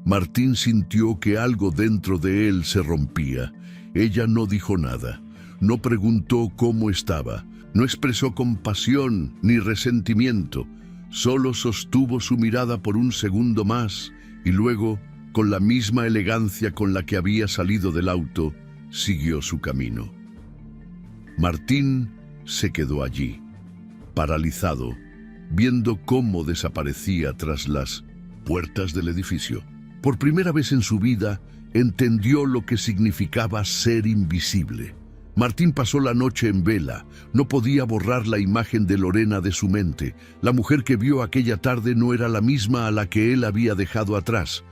Martín sintió que algo dentro de él se rompía. Ella no dijo nada, no preguntó cómo estaba, no expresó compasión ni resentimiento, solo sostuvo su mirada por un segundo más y luego, con la misma elegancia con la que había salido del auto, siguió su camino. Martín se quedó allí, paralizado, viendo cómo desaparecía tras las puertas del edificio. Por primera vez en su vida, entendió lo que significaba ser invisible. Martín pasó la noche en vela. No podía borrar la imagen de Lorena de su mente. La mujer que vio aquella tarde no era la misma a la que él había dejado atrás.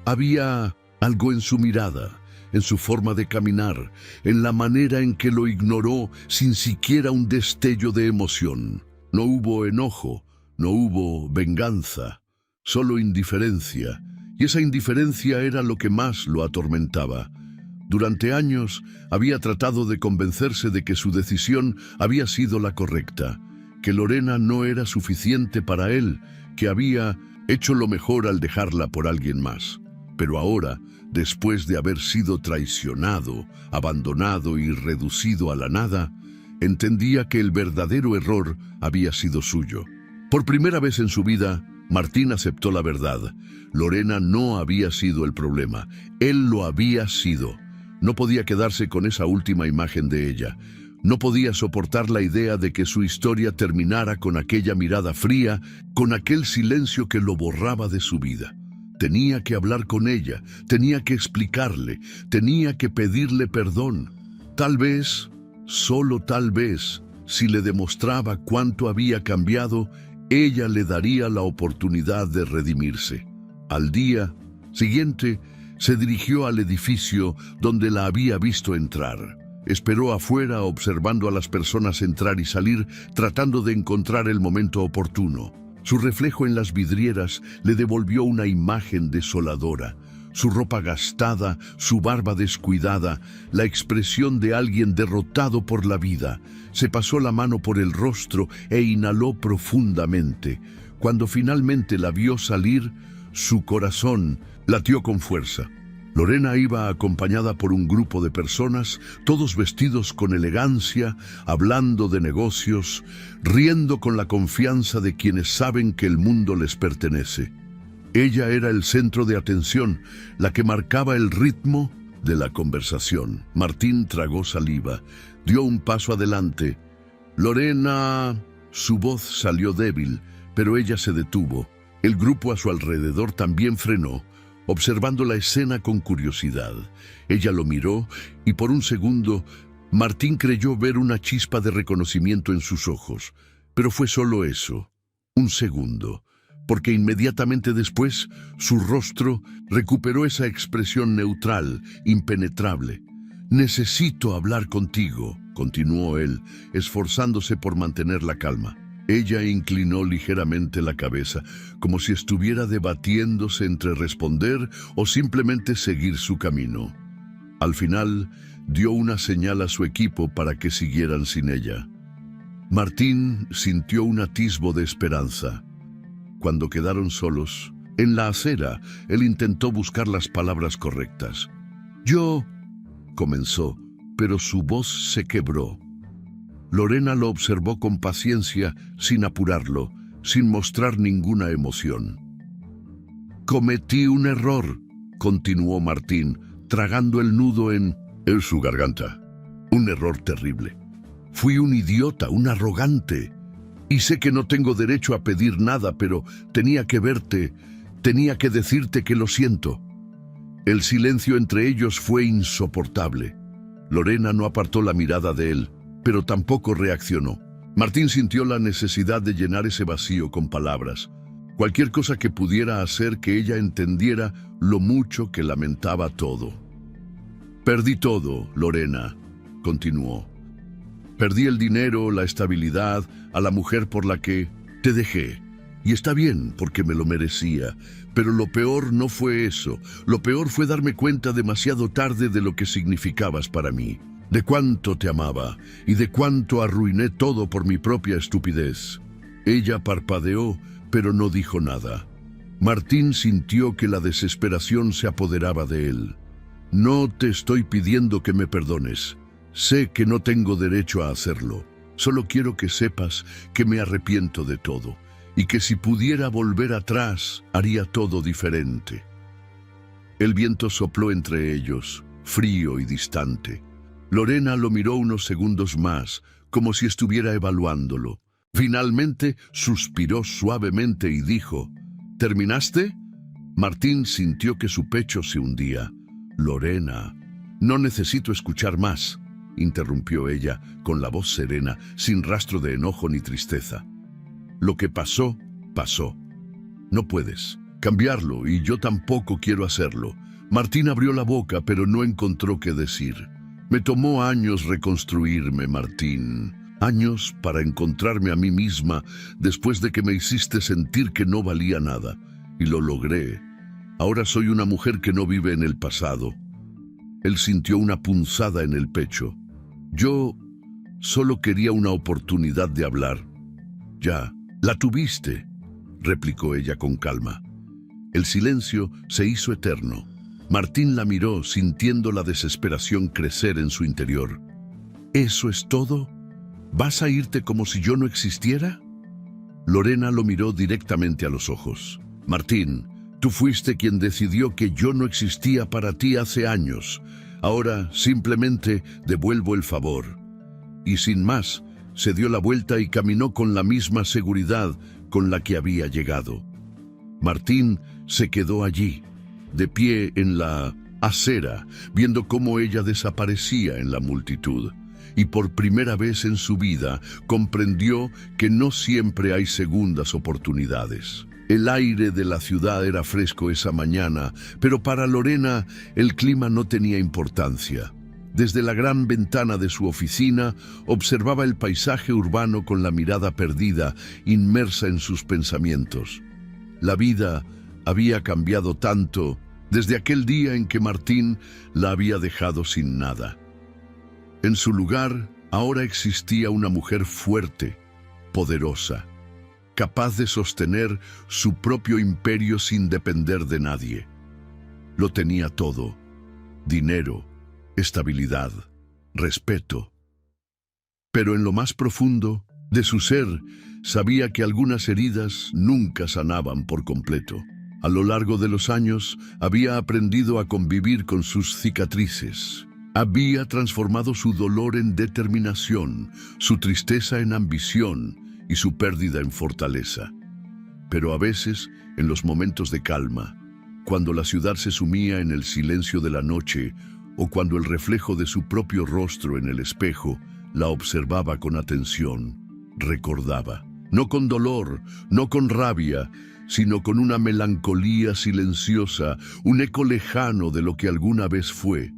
Había algo en su mirada, en su forma de caminar, en la manera en que lo ignoró sin siquiera un destello de emoción. No hubo enojo, no hubo venganza, solo indiferencia, y esa indiferencia era lo que más lo atormentaba. Durante años había tratado de convencerse de que su decisión había sido la correcta, que Lorena no era suficiente para él, que había hecho lo mejor al dejarla por alguien más. Pero ahora, después de haber sido traicionado, abandonado y reducido a la nada, entendía que el verdadero error había sido suyo. Por primera vez en su vida, Martín aceptó la verdad. Lorena no había sido el problema, él lo había sido. No podía quedarse con esa última imagen de ella. No podía soportar la idea de que su historia terminara con aquella mirada fría, con aquel silencio que lo borraba de su vida. Tenía que hablar con ella, tenía que explicarle, tenía que pedirle perdón. Tal vez, solo tal vez, si le demostraba cuánto había cambiado, ella le daría la oportunidad de redimirse. Al día siguiente, se dirigió al edificio donde la había visto entrar. Esperó afuera observando a las personas entrar y salir, tratando de encontrar el momento oportuno. Su reflejo en las vidrieras le devolvió una imagen desoladora. Su ropa gastada, su barba descuidada, la expresión de alguien derrotado por la vida. Se pasó la mano por el rostro e inhaló profundamente. Cuando finalmente la vio salir, su corazón latió con fuerza. Lorena iba acompañada por un grupo de personas, todos vestidos con elegancia, hablando de negocios, riendo con la confianza de quienes saben que el mundo les pertenece. Ella era el centro de atención, la que marcaba el ritmo de la conversación. Martín tragó saliva, dio un paso adelante. «Lorena...» Su voz salió débil, pero ella se detuvo. El grupo a su alrededor también frenó, observando la escena con curiosidad. Ella lo miró y por un segundo Martín creyó ver una chispa de reconocimiento en sus ojos. Pero fue solo eso, un segundo, porque inmediatamente después su rostro recuperó esa expresión neutral, impenetrable. «Necesito hablar contigo», continuó él, esforzándose por mantener la calma. Ella inclinó ligeramente la cabeza, como si estuviera debatiéndose entre responder o simplemente seguir su camino. Al final, dio una señal a su equipo para que siguieran sin ella. Martín sintió un atisbo de esperanza. Cuando quedaron solos, en la acera, él intentó buscar las palabras correctas. «Yo...» comenzó, pero su voz se quebró. Lorena lo observó con paciencia, sin apurarlo, sin mostrar ninguna emoción. «Cometí un error», continuó Martín, tragando el nudo en su garganta. «Un error terrible. Fui un idiota, un arrogante. Y sé que no tengo derecho a pedir nada, pero tenía que verte, tenía que decirte que lo siento». El silencio entre ellos fue insoportable. Lorena no apartó la mirada de él, pero tampoco reaccionó. Martín sintió la necesidad de llenar ese vacío con palabras. Cualquier cosa que pudiera hacer que ella entendiera lo mucho que lamentaba todo. «Perdí todo, Lorena», continuó. «Perdí el dinero, la estabilidad, a la mujer por la que te dejé. Y está bien, porque me lo merecía. Pero lo peor no fue eso. Lo peor fue darme cuenta demasiado tarde de lo que significabas para mí. De cuánto te amaba y de cuánto arruiné todo por mi propia estupidez». Ella parpadeó, pero no dijo nada. Martín sintió que la desesperación se apoderaba de él. «No te estoy pidiendo que me perdones. Sé que no tengo derecho a hacerlo. Solo quiero que sepas que me arrepiento de todo y que si pudiera volver atrás, haría todo diferente». El viento sopló entre ellos, frío y distante. Lorena lo miró unos segundos más, como si estuviera evaluándolo. Finalmente suspiró suavemente y dijo: «¿Terminaste?» Martín sintió que su pecho se hundía. «Lorena, no necesito escuchar más», interrumpió ella, con la voz serena, sin rastro de enojo ni tristeza. «Lo que pasó, pasó. No puedes cambiarlo y yo tampoco quiero hacerlo». Martín abrió la boca, pero no encontró qué decir. «Me tomó años reconstruirme, Martín. Años para encontrarme a mí misma después de que me hiciste sentir que no valía nada. Y lo logré. Ahora soy una mujer que no vive en el pasado». Él sintió una punzada en el pecho. «Yo solo quería una oportunidad de hablar». «Ya, la tuviste», replicó ella con calma. El silencio se hizo eterno. Martín la miró, sintiendo la desesperación crecer en su interior. ¿Eso es todo? ¿Vas a irte como si yo no existiera? Lorena lo miró directamente a los ojos. Martín, tú fuiste quien decidió que yo no existía para ti hace años. Ahora simplemente devuelvo el favor. Y sin más, se dio la vuelta y caminó con la misma seguridad con la que había llegado. Martín se quedó allí, de pie en la acera, viendo cómo ella desaparecía en la multitud. Y por primera vez en su vida comprendió que no siempre hay segundas oportunidades. El aire de la ciudad era fresco esa mañana, pero para Lorena el clima no tenía importancia. Desde la gran ventana de su oficina observaba el paisaje urbano con la mirada perdida, inmersa en sus pensamientos. La vida había cambiado tanto desde aquel día en que Martín la había dejado sin nada. En su lugar, ahora existía una mujer fuerte, poderosa, capaz de sostener su propio imperio sin depender de nadie. Lo tenía todo: dinero, estabilidad, respeto. Pero en lo más profundo de su ser, sabía que algunas heridas nunca sanaban por completo. A lo largo de los años, había aprendido a convivir con sus cicatrices. Había transformado su dolor en determinación, su tristeza en ambición y su pérdida en fortaleza. Pero a veces, en los momentos de calma, cuando la ciudad se sumía en el silencio de la noche o cuando el reflejo de su propio rostro en el espejo la observaba con atención, recordaba, no con dolor, no con rabia, sino con una melancolía silenciosa, un eco lejano de lo que alguna vez fue.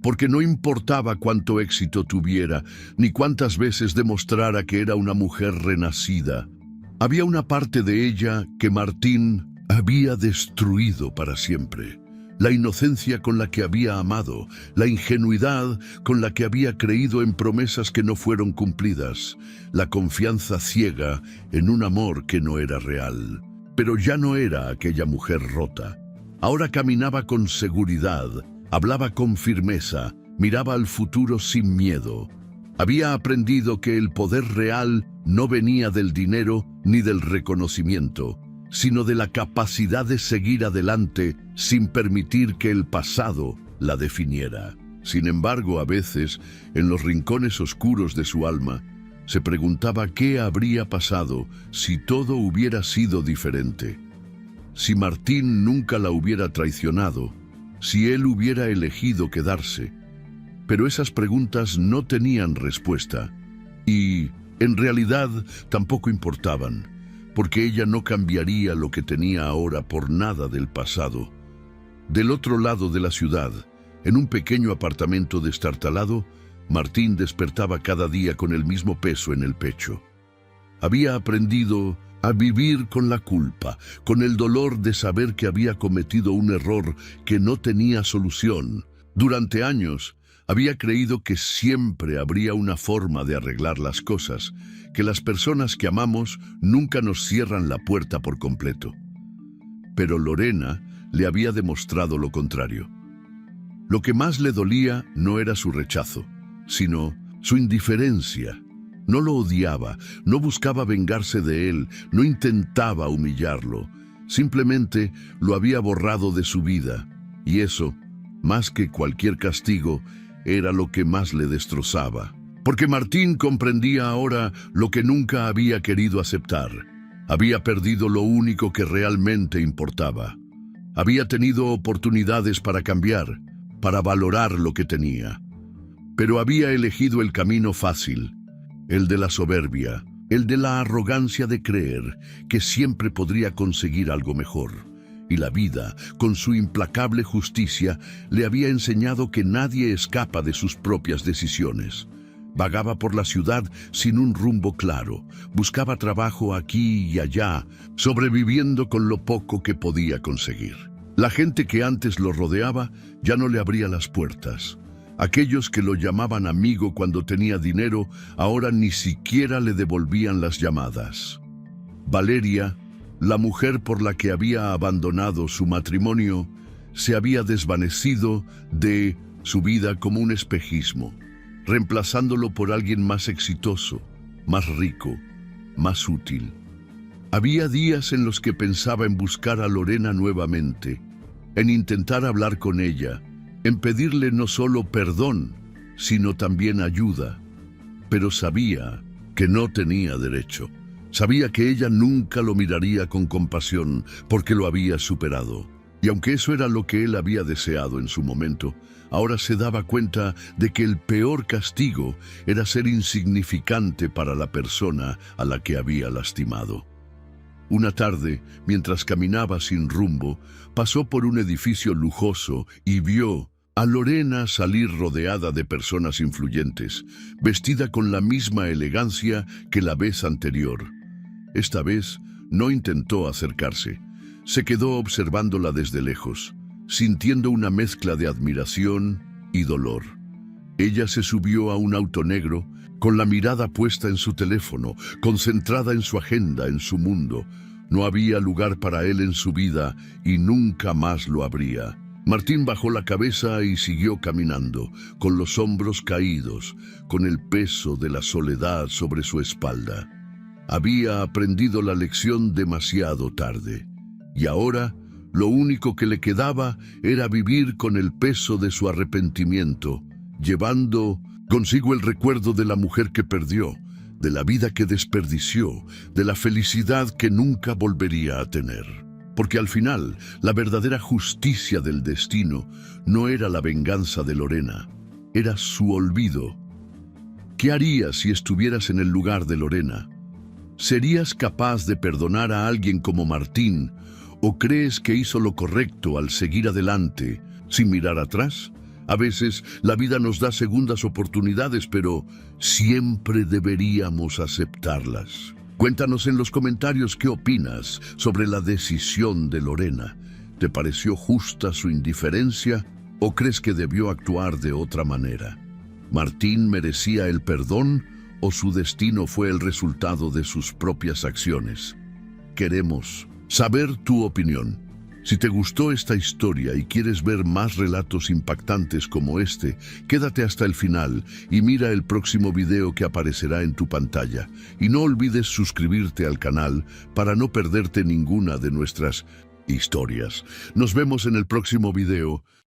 Porque no importaba cuánto éxito tuviera, ni cuántas veces demostrara que era una mujer renacida. Había una parte de ella que Martín había destruido para siempre. La inocencia con la que había amado, la ingenuidad con la que había creído en promesas que no fueron cumplidas, la confianza ciega en un amor que no era real. Pero ya no era aquella mujer rota. Ahora caminaba con seguridad, hablaba con firmeza, miraba al futuro sin miedo. Había aprendido que el poder real no venía del dinero ni del reconocimiento, sino de la capacidad de seguir adelante sin permitir que el pasado la definiera. Sin embargo, a veces, en los rincones oscuros de su alma, se preguntaba qué habría pasado si todo hubiera sido diferente. Si Martín nunca la hubiera traicionado, si él hubiera elegido quedarse. Pero esas preguntas no tenían respuesta y, en realidad, tampoco importaban, porque ella no cambiaría lo que tenía ahora por nada del pasado. Del otro lado de la ciudad, en un pequeño apartamento destartalado, Martín despertaba cada día con el mismo peso en el pecho. Había aprendido a vivir con la culpa, con el dolor de saber que había cometido un error que no tenía solución. Durante años, había creído que siempre habría una forma de arreglar las cosas, que las personas que amamos nunca nos cierran la puerta por completo. Pero Lorena le había demostrado lo contrario. Lo que más le dolía no era su rechazo, sino su indiferencia. No lo odiaba, no buscaba vengarse de él, no intentaba humillarlo. Simplemente lo había borrado de su vida. Y eso, más que cualquier castigo, era lo que más le destrozaba. Porque Martín comprendía ahora lo que nunca había querido aceptar. Había perdido lo único que realmente importaba. Había tenido oportunidades para cambiar, para valorar lo que tenía. Pero había elegido el camino fácil, el de la soberbia, el de la arrogancia de creer que siempre podría conseguir algo mejor. Y la vida, con su implacable justicia, le había enseñado que nadie escapa de sus propias decisiones. Vagaba por la ciudad sin un rumbo claro, buscaba trabajo aquí y allá, sobreviviendo con lo poco que podía conseguir. La gente que antes lo rodeaba ya no le abría las puertas. Aquellos que lo llamaban amigo cuando tenía dinero, ahora ni siquiera le devolvían las llamadas. Valeria, la mujer por la que había abandonado su matrimonio, se había desvanecido de su vida como un espejismo, reemplazándolo por alguien más exitoso, más rico, más útil. Había días en los que pensaba en buscar a Lorena nuevamente, en intentar hablar con ella, en pedirle no solo perdón, sino también ayuda. Pero sabía que no tenía derecho. Sabía que ella nunca lo miraría con compasión porque lo había superado. Y aunque eso era lo que él había deseado en su momento, ahora se daba cuenta de que el peor castigo era ser insignificante para la persona a la que había lastimado. Una tarde, mientras caminaba sin rumbo, pasó por un edificio lujoso y vio a Lorena salir rodeada de personas influyentes, vestida con la misma elegancia que la vez anterior. Esta vez no intentó acercarse. Se quedó observándola desde lejos, sintiendo una mezcla de admiración y dolor. Ella se subió a un auto negro, con la mirada puesta en su teléfono, concentrada en su agenda, en su mundo. No había lugar para él en su vida y nunca más lo habría. Martín bajó la cabeza y siguió caminando, con los hombros caídos, con el peso de la soledad sobre su espalda. Había aprendido la lección demasiado tarde, y ahora lo único que le quedaba era vivir con el peso de su arrepentimiento, llevando consigo el recuerdo de la mujer que perdió, de la vida que desperdició, de la felicidad que nunca volvería a tener. Porque al final, la verdadera justicia del destino no era la venganza de Lorena, era su olvido. ¿Qué harías si estuvieras en el lugar de Lorena? ¿Serías capaz de perdonar a alguien como Martín o crees que hizo lo correcto al seguir adelante sin mirar atrás? A veces la vida nos da segundas oportunidades, pero siempre deberíamos aceptarlas. Cuéntanos en los comentarios qué opinas sobre la decisión de Lorena. ¿Te pareció justa su indiferencia o crees que debió actuar de otra manera? ¿Martín merecía el perdón o su destino fue el resultado de sus propias acciones? Queremos saber tu opinión. Si te gustó esta historia y quieres ver más relatos impactantes como este, quédate hasta el final y mira el próximo video que aparecerá en tu pantalla. Y no olvides suscribirte al canal para no perderte ninguna de nuestras historias. Nos vemos en el próximo video.